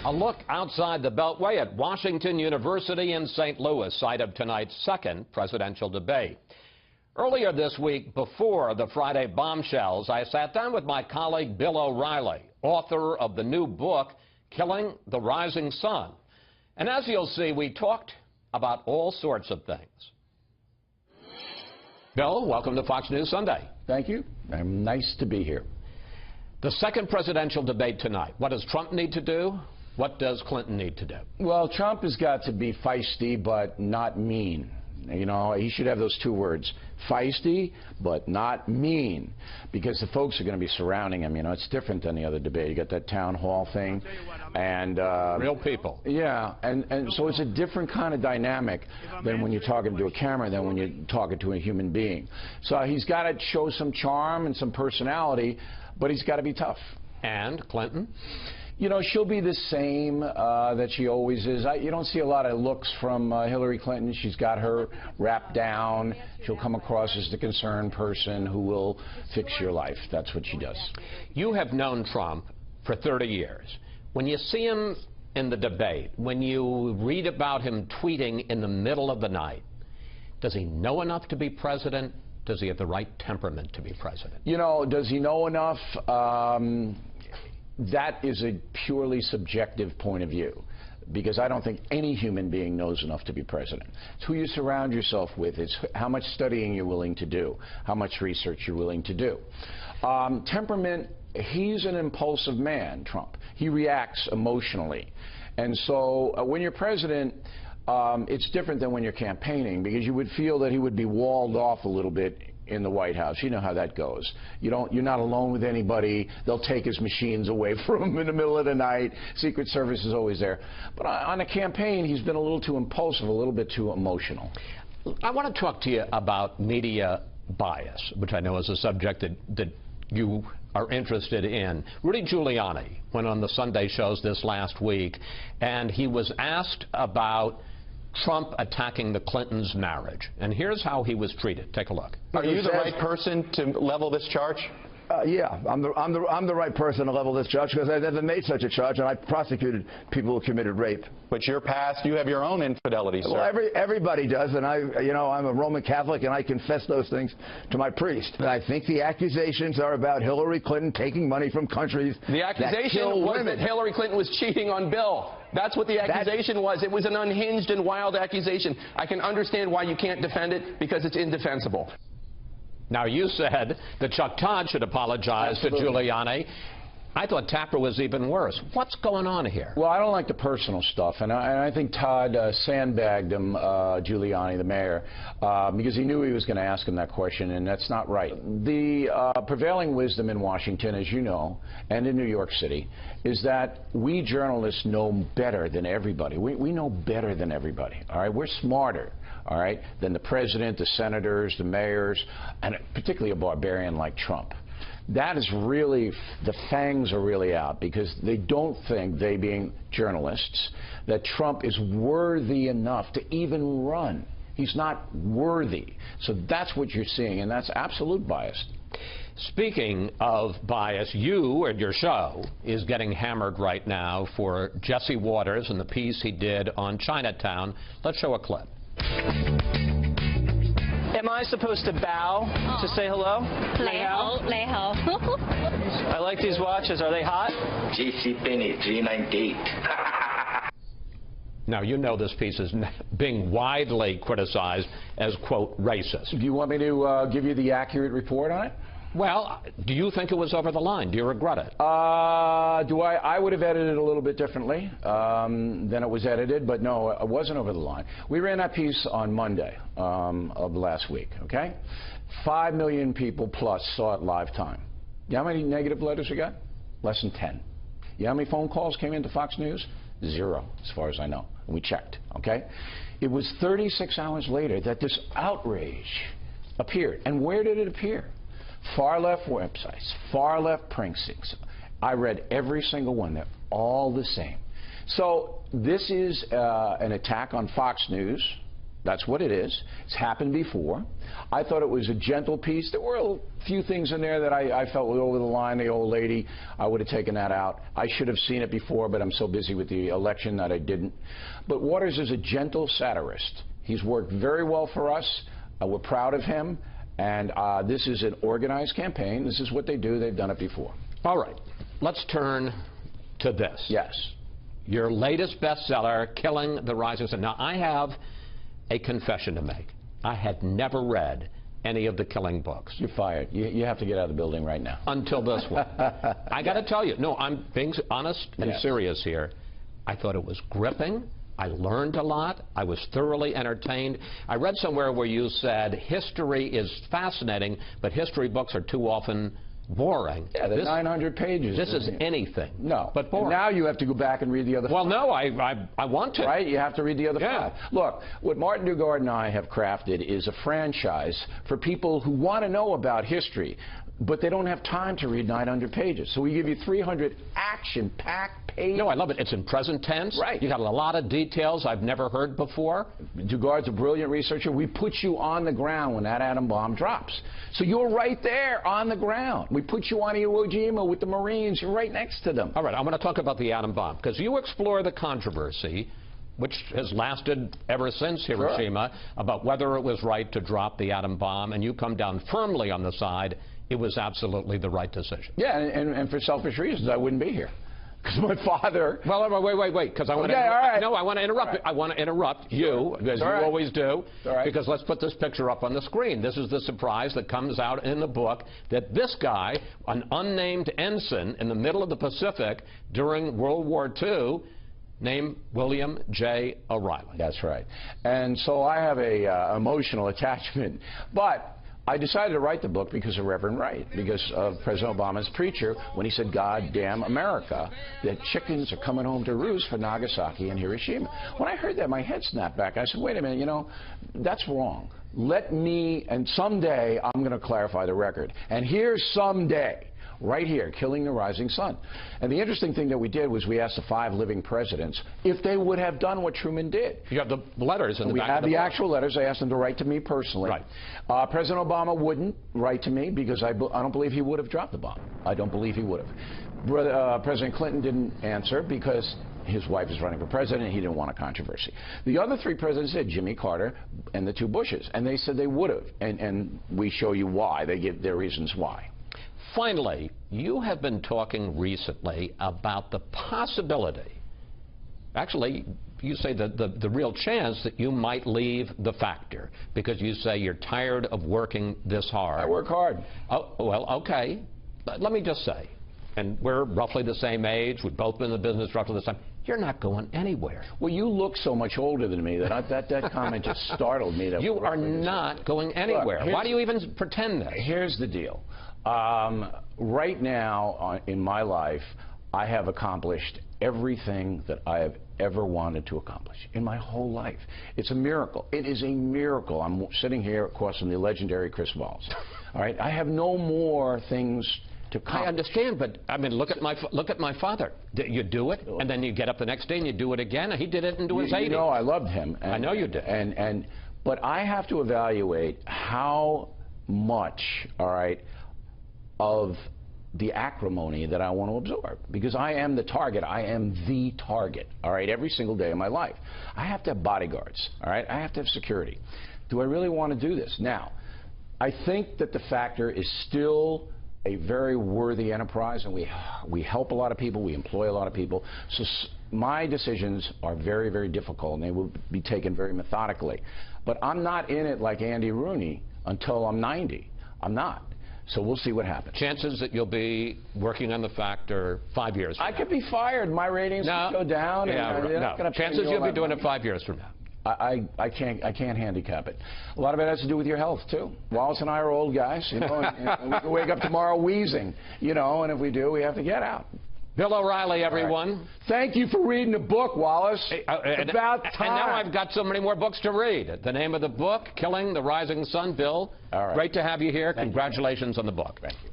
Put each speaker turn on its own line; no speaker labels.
A look outside the Beltway at Washington University in St. Louis, site of tonight's second presidential debate. Earlier this week, before the Friday bombshells, I sat down with my colleague Bill O'Reilly, author of the new book, Killing the Rising Sun. And as you'll see, we talked about all sorts of things. Bill, welcome to Fox News Sunday.
Thank you. Nice to be here.
The second presidential debate tonight. What does Trump need to do? What does Clinton need to do?
Well, Trump has got to be feisty, but not mean. You know, he should have those two words, feisty, but not mean, because the folks are going to be surrounding him. You know, it's different than the other debate. You got that town hall thing, and
real people.
Yeah, and so it's a different kind of dynamic than when you're talking to a camera than when you're talking to a human being. So he's got to show some charm and some personality, but he's got to be tough.
And Clinton?
You know, she'll be the same that she always is. You don't see a lot of looks from Hillary Clinton. She's got her wrapped down. She'll come across as the concerned person who will fix your life. That's what she does.
You have known Trump for 30 years. When you see him in the debate, when you read about him tweeting in the middle of the night, does he know enough to be president? Does he have the right temperament to be president?
You know, does he know enough? That is a purely subjective point of view, because I don't think any human being knows enough to be president. It's who you surround yourself with. It's how much studying you're willing to do, how much research you're willing to do. Temperament, he's an impulsive man, Trump. He reacts emotionally. And so when you're president, it's different than when you're campaigning, because you would feel that he would be walled off a little bit in the White House. You know how that goes. You're not alone with anybody. They'll take his machines away from him in the middle of the night. Secret Service is always there. But on a campaign, he's been a little too impulsive, a little bit too emotional.
I want to talk to you about media bias, which I know is a subject that you are interested in. Rudy Giuliani went on the Sunday shows this last week, and he was asked about Trump attacking the Clintons' marriage. And here's how he was treated. Take a look.
Are you the right person to level this charge?
Yeah, I'm the right person to level this charge, because I've never made such a charge, and I've prosecuted people who committed rape.
But your past, you have your own infidelity, sir.
Well, everybody does, and I'm a Roman Catholic, and I confess those things to my priest. And I think the accusations are about Hillary Clinton taking money from countries.
The accusation was that Hillary Clinton was cheating on Bill. That's what the accusation was. It was an unhinged and wild accusation. I can understand why you can't defend it, because it's indefensible.
Now, you said that Chuck Todd should apologize to Giuliani. I thought Tapper was even worse. What's going on here?
Well, I don't like the personal stuff, and I think Todd sandbagged him, Giuliani, the mayor, because he knew he was going to ask him that question, and that's not right. The prevailing wisdom in Washington, as you know, and in New York City, is that we journalists know better than everybody. We know better than everybody, all right? We're smarter, all right, than the president, the senators, the mayors, and particularly a barbarian like Trump. That is really, the fangs are really out, because they don't think, they being journalists, that Trump is worthy enough to even run. He's not worthy. So that's what you're seeing, and that's absolute bias.
Speaking of bias, you and your show is getting hammered right now for Jesse Waters and the piece he did on Chinatown. Let's show a clip.
Am I supposed to bow to say hello?
你好，你好。
I like these watches. Are they hot?
JCPenney 398.
Now, you know this piece is being widely criticized as, quote, racist.
Do you want me to give you the accurate report on it?
Well, do you think it was over the line? Do you regret it?
I would have edited it a little bit differently than it was edited, but no, it wasn't over the line. We ran that piece on Monday of last week, okay? 5 million people plus saw it live time. You know how many negative letters we got? Less than 10. You know how many phone calls came into Fox News? 0, as far as I know. We checked, okay? It was 36 hours later that this outrage appeared. And where did it appear? Far-left websites, far-left precincts. I read every single one. They're all the same. So this is an attack on Fox News. That's what it is. It's happened before. I thought it was a gentle piece. There were a few things in there that I felt were over the line. The old lady, I would have taken that out. I should have seen it before, but I'm so busy with the election that I didn't. But Waters is a gentle satirist. He's worked very well for us. We're proud of him. And this is an organized campaign. This is what they do. They've done it before.
All right. Let's turn to this.
Yes.
Your latest bestseller, Killing the Rising Sun. Now, I have a confession to make. I had never read any of the Killing books.
You're fired. You have to get out of the building right now.
Until this one. I got to tell you, no, I'm being honest and serious here. I thought it was gripping. I learned a lot. I was thoroughly entertained. I read somewhere where you said history is fascinating, but history books are too often boring.
Yeah, they're 900 pages.
This is anything.
No.
But boring.
And now you have to go back and read the other
Well, no, I want to.
Right? You have to read the other five. Look, what Martin Dugard and I have crafted is a franchise for people who want to know about history, but they don't have time to read 900 pages. So we give you 300 action-packed pages.
No, I love it. It's in present tense.
Right.
You got a lot of details I've never heard before.
Dugard's a brilliant researcher. We put you on the ground when that atom bomb drops. So you're right there on the ground. We put you on Iwo Jima with the Marines. You're right next to them.
All right, I want to talk about the atom bomb, because you explore the controversy, which has lasted ever since Hiroshima, about whether it was right to drop the atom bomb, and you come down firmly on the side it was absolutely the right decision.
Yeah, and for selfish reasons, I wouldn't be here. Because my father...
Well, wait, because I want to...
all right.
No, I want to interrupt.
Right.
I want to interrupt you, as you always do, because let's put this picture up on the screen. This is the surprise that comes out in the book, that this guy, an unnamed ensign in the middle of the Pacific during World War II, named William J. O'Reilly.
That's right. And so I have a emotional attachment. But I decided to write the book because of Reverend Wright, because of President Obama's preacher when he said, "God damn America, that chickens are coming home to roost for Nagasaki and Hiroshima." When I heard that, my head snapped back. I said, wait a minute, you know, that's wrong. Let me, and someday I'm going to clarify the record. And here's someday. Right here, Killing the Rising Sun. And the interesting thing that we did was we asked the 5 living presidents if they would have done what Truman did.
You have the letters in the back of the book.
We have the actual letters. I asked them to write to me personally.
Right.
President Obama wouldn't write to me because I don't believe he would have dropped the bomb. I don't believe he would have. President Clinton didn't answer because his wife is running for president and he didn't want a controversy. The other 3 presidents did, Jimmy Carter and the 2 Bushes, and they said they would have. And we show you why. They give their reasons why.
Finally, you have been talking recently about the possibility, actually, you say the real chance that you might leave the Factor because you say you're tired of working this hard.
I work hard.
Oh, well, okay. But let me just say, and we're roughly the same age, we've both been in the business roughly the same, you're not going anywhere.
Well, you look so much older than me that that comment just startled me. That
you are not going anywhere.
Look,
why do you even pretend that?
Here's the deal. Right now in my life, I have accomplished everything that I have ever wanted to accomplish in my whole life. It's a miracle. It is a miracle. I'm sitting here across from the legendary Chris Wallace. All right, I have no more things to accomplish.
I understand, but I mean, look at my father. You do it, and then you get up the next day and you do it again. He did it into his 80s.
You know, I loved him.
I know you did.
But I have to evaluate how much, all right, of the acrimony that I want to absorb, because I am the target. I am the target, all right, every single day of my life. I have to have bodyguards, all right? I have to have security. Do I really want to do this? Now, I think that the Factor is still a very worthy enterprise, and we help a lot of people, we employ a lot of people. So my decisions are very, very difficult, and they will be taken very methodically. But I'm not in it like Andy Rooney until I'm 90. I'm not. So we'll see what happens. Chances that you'll be working on the Factor 5 years from now? I could be fired. My ratings could go down. No. Chances you'll be doing it 5 years from now? I can't handicap it. A lot of it has to do with your health, too. Wallace and I are old guys, you know, and we can wake up tomorrow wheezing, you know, and if we do, we have to get out. Bill O'Reilly, everyone. Right. Thank you for reading the book, Wallace. It's about time. And now I've got so many more books to read. The name of the book, Killing the Rising Sun. Bill, great to have you here. Congratulations on the book. Thank you.